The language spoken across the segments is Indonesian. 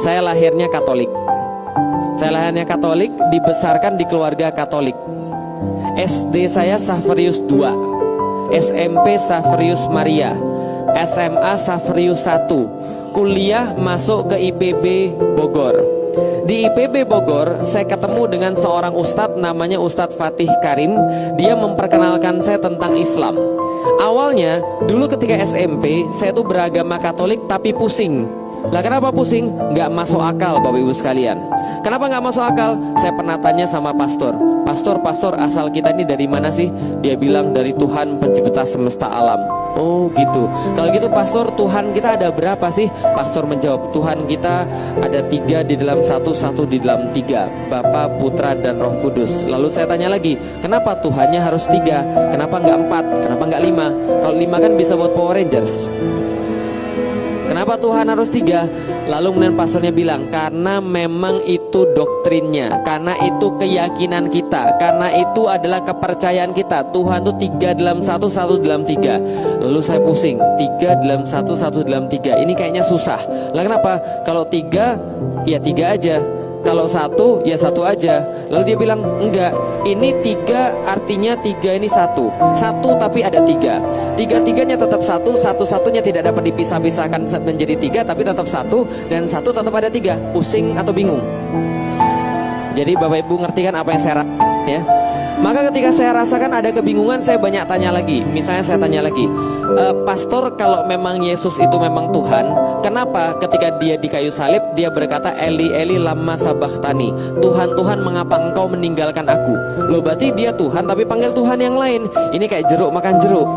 Saya lahirnya Katolik. Saya lahirnya Katolik, dibesarkan di keluarga Katolik. SD saya Saverius II, SMP Saverius Maria, SMA Saverius I, kuliah masuk ke IPB Bogor. Di IPB Bogor saya ketemu dengan seorang ustadz namanya Ustadz Fatih Karim. Dia memperkenalkan saya tentang Islam. Awalnya dulu ketika SMP saya tuh beragama Katolik tapi pusing. Lah kenapa pusing? Nggak masuk akal Bapak Ibu sekalian. Kenapa nggak masuk akal? Saya pernah tanya sama pastor, Pastor asal kita ini dari mana sih? Dia bilang dari Tuhan pencipta semesta alam. Oh gitu. Kalau gitu pastor, Tuhan kita ada berapa sih? Pastor menjawab, Tuhan kita ada 3 di dalam satu di dalam 3, Bapa, Putra, dan Roh Kudus. Lalu saya tanya lagi, kenapa Tuhannya harus 3? Kenapa nggak 4? Kenapa nggak 5? Kalau 5 kan bisa buat Power Rangers. Kenapa Tuhan harus 3? Lalu kemudian pastornya bilang, karena memang itu doktrinnya, karena itu keyakinan kita, karena itu adalah kepercayaan kita. Tuhan itu 3 dalam 1 dalam 3. Lalu saya pusing, 3 dalam 1 dalam 3. Ini kayaknya susah. Lah kenapa? Kalau 3, ya 3 aja. Kalau 1, ya 1 aja. Lalu dia bilang, enggak, ini 3 artinya 3 ini 1 tapi ada 3. 3-3-nya tetap 1, 1-1-nya tidak dapat dipisah-pisahkan menjadi 3, tapi tetap 1, dan 1 tetap ada 3. Pusing atau bingung? Jadi Bapak Ibu ngerti kan apa yang saya rasakan ya? Maka ketika saya rasakan ada kebingungan, saya banyak tanya lagi. Misalnya saya tanya lagi, Pastor, kalau memang Yesus itu memang Tuhan, kenapa ketika dia di kayu salib dia berkata Eli Eli lama sabachthani, Tuhan Tuhan mengapa engkau meninggalkan aku? Loh berarti dia Tuhan tapi panggil Tuhan yang lain. Ini kayak jeruk makan jeruk.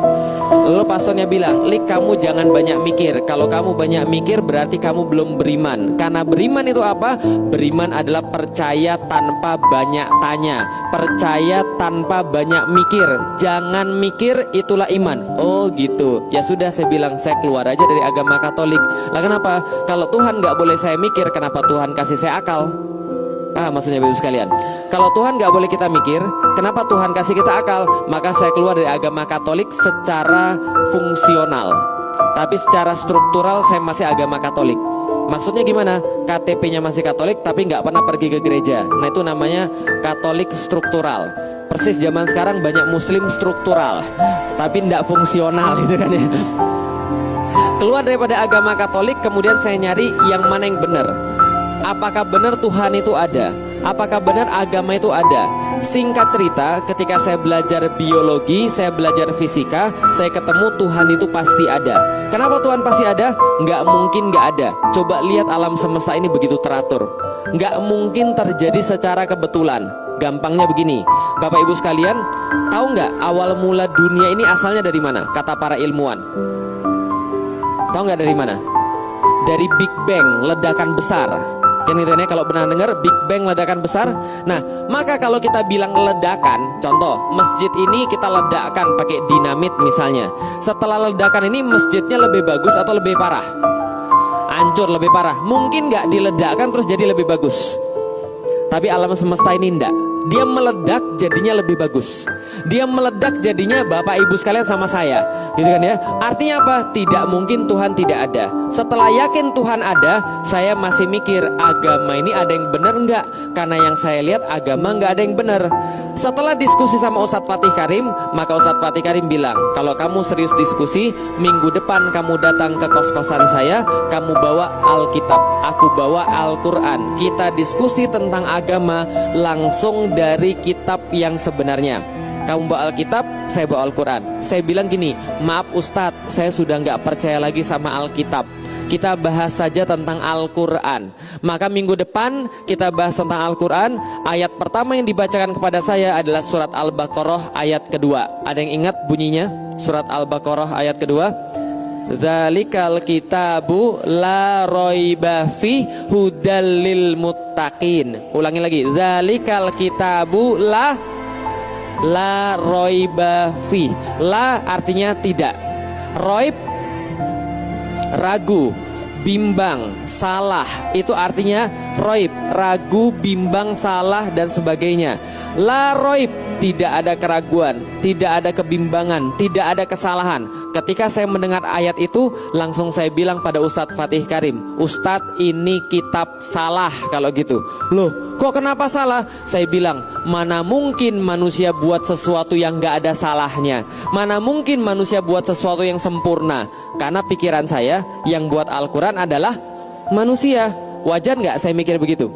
Lalu pastornya bilang, Lik, kamu jangan banyak mikir. Kalau kamu banyak mikir berarti kamu belum beriman. Karena beriman itu apa? Beriman adalah percaya tanpa banyak tanya, percaya tanpa banyak mikir. Jangan mikir, itulah iman. Oh gitu. Ya sudah, saya bilang saya keluar aja dari agama Katolik. Lah kenapa? Kalau Tuhan nggak boleh saya mikir, kenapa Tuhan kasih saya akal? Maksudnya Bapak Ibu sekalian, kalau Tuhan nggak boleh kita mikir, kenapa Tuhan kasih kita akal? Maka saya keluar dari agama Katolik secara fungsional, tapi secara struktural saya masih agama Katolik. Maksudnya gimana? KTP-nya masih Katolik tapi nggak pernah pergi ke gereja. Nah itu namanya Katolik struktural. Persis zaman sekarang banyak Muslim struktural tapi nggak fungsional gitu kan ya. Keluar daripada agama Katolik, kemudian saya nyari yang mana yang benar. Apakah benar Tuhan itu ada? Apakah benar agama itu ada? Singkat cerita, ketika saya belajar biologi, saya belajar fisika, saya ketemu Tuhan itu pasti ada. Kenapa Tuhan pasti ada? Nggak mungkin nggak ada. Coba lihat alam semesta ini begitu teratur. Nggak mungkin terjadi secara kebetulan. Gampangnya begini, Bapak Ibu sekalian, tahu nggak awal mula dunia ini asalnya dari mana? Kata para ilmuwan. Tahu nggak dari mana? Dari Big Bang, ledakan besar. Kan itu ya, kalau benar dengar Big Bang, ledakan besar. Nah, maka kalau kita bilang ledakan, contoh masjid ini kita ledakkan pakai dinamit misalnya. Setelah ledakan ini masjidnya lebih bagus atau lebih parah? Hancur, lebih parah. Mungkin nggak diledakkan terus jadi lebih bagus. Tapi alam semesta ini enggak. Dia meledak jadinya lebih bagus. Dia meledak jadinya Bapak Ibu sekalian sama saya, gitu kan ya. Artinya apa? Tidak mungkin Tuhan tidak ada. Setelah yakin Tuhan ada, saya masih mikir agama ini ada yang benar enggak? Karena yang saya lihat agama enggak ada yang benar. Setelah diskusi sama Ustadz Fatih Karim, maka Ustadz Fatih Karim bilang, kalau kamu serius diskusi, minggu depan kamu datang ke kos-kosan saya, kamu bawa Alkitab, aku bawa Al-Quran. Kita diskusi tentang agama langsung dari kitab yang sebenarnya. Kamu bawa Alkitab, saya bawa Al-Quran. Saya bilang gini, maaf Ustadz, saya sudah nggak percaya lagi sama Alkitab. Kita bahas saja tentang Al-Quran. Maka minggu depan kita bahas tentang Al-Quran. Ayat pertama yang dibacakan kepada saya adalah surat Al-Baqarah ayat kedua. Ada yang ingat bunyinya? Surat Al-Baqarah ayat kedua. Zalikal kitabu la roiba fi hudal lil muttaqin. Ulangi lagi. Zalikal kitabu la roiba fi. La artinya tidak. Roib ragu, bimbang, salah. Itu artinya roib, ragu, bimbang, salah dan sebagainya. La roib, tidak ada keraguan, tidak ada kebimbangan, tidak ada kesalahan. Ketika saya mendengar ayat itu, langsung saya bilang pada Ustadz Fatih Karim, Ustadz, ini kitab salah kalau gitu. Loh, kok kenapa salah? Saya bilang, mana mungkin manusia buat sesuatu yang gak ada salahnya. Mana mungkin manusia buat sesuatu yang sempurna. Karena pikiran saya, yang buat Al-Quran adalah manusia. Wajar gak saya mikir begitu?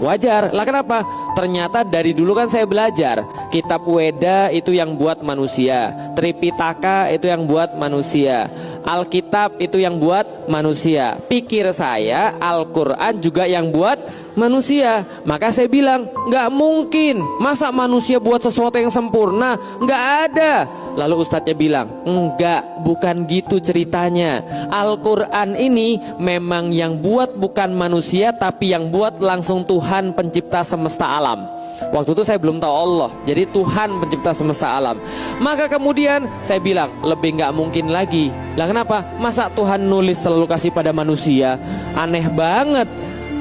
Wajar. Lah kenapa? Ternyata dari dulu kan saya belajar, kitab Weda itu yang buat manusia, Tripitaka itu yang buat manusia, Alkitab itu yang buat manusia. Pikir saya Al-Quran juga yang buat manusia. Maka saya bilang, nggak mungkin, masa manusia buat sesuatu yang sempurna? Nggak ada. Lalu ustadznya bilang, enggak, bukan gitu ceritanya. Al-Quran ini memang yang buat bukan manusia, tapi yang buat langsung Tuhan pencipta semesta alam. Waktu itu saya belum tahu Allah, jadi Tuhan pencipta semesta alam. Maka kemudian saya bilang, lebih nggak mungkin lagi. Lah kenapa? Masa Tuhan nulis selalu kasih pada manusia? Aneh banget.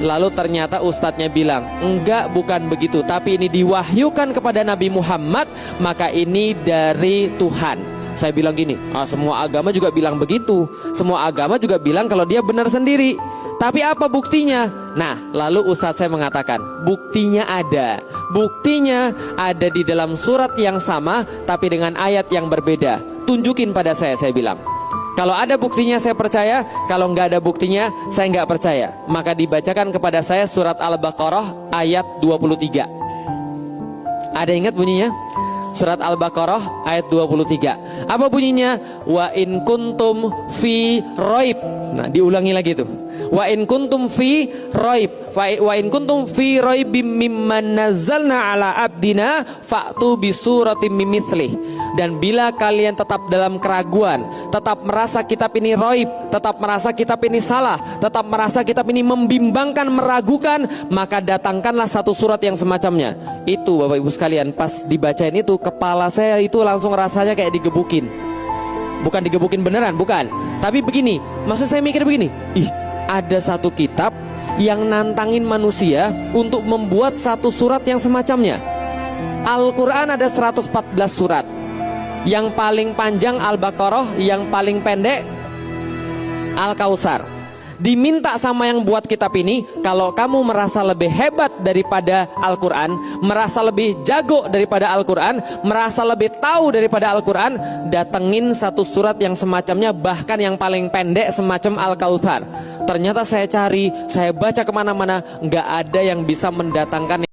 Lalu ternyata ustadznya bilang, enggak, bukan begitu, tapi ini diwahyukan kepada Nabi Muhammad, maka ini dari Tuhan. Saya bilang gini, semua agama juga bilang begitu. Semua agama juga bilang kalau dia benar sendiri. Tapi apa buktinya? Nah, lalu ustadz saya mengatakan, buktinya ada. Buktinya ada di dalam surat yang sama, tapi dengan ayat yang berbeda. Tunjukin pada saya bilang. Kalau ada buktinya saya percaya, kalau nggak ada buktinya saya nggak percaya. Maka dibacakan kepada saya surat Al-Baqarah ayat 23. Ada ingat bunyinya? Surat Al-Baqarah ayat 23. Apa bunyinya? Wa in kuntum fi raib. Nah, diulangi lagi tuh. Wa in kuntum fi raib. Wa in kuntum fi raibim mimman nazzalna ala abdina fa'tu bi suratim mimithli. Dan bila kalian tetap dalam keraguan, tetap merasa kitab ini raib, tetap merasa kitab ini salah, tetap merasa kitab ini membimbangkan, meragukan, maka datangkanlah satu surat yang semacamnya. Itu Bapak Ibu sekalian, pas dibacain itu, kepala saya itu langsung rasanya kayak digebukin. Bukan digebukin beneran, bukan. Tapi begini, maksud saya mikir begini, ada satu kitab yang nantangin manusia untuk membuat satu surat yang semacamnya. Al-Quran ada 114 surat. Yang paling panjang Al-Baqarah, yang paling pendek Al-Kautsar. Diminta sama yang buat kitab ini, kalau kamu merasa lebih hebat daripada Al-Quran, merasa lebih jago daripada Al-Quran, merasa lebih tahu daripada Al-Quran, datengin satu surat yang semacamnya, bahkan yang paling pendek semacam Al-Kautsar. Ternyata saya cari, saya baca kemana-mana, nggak ada yang bisa mendatangkan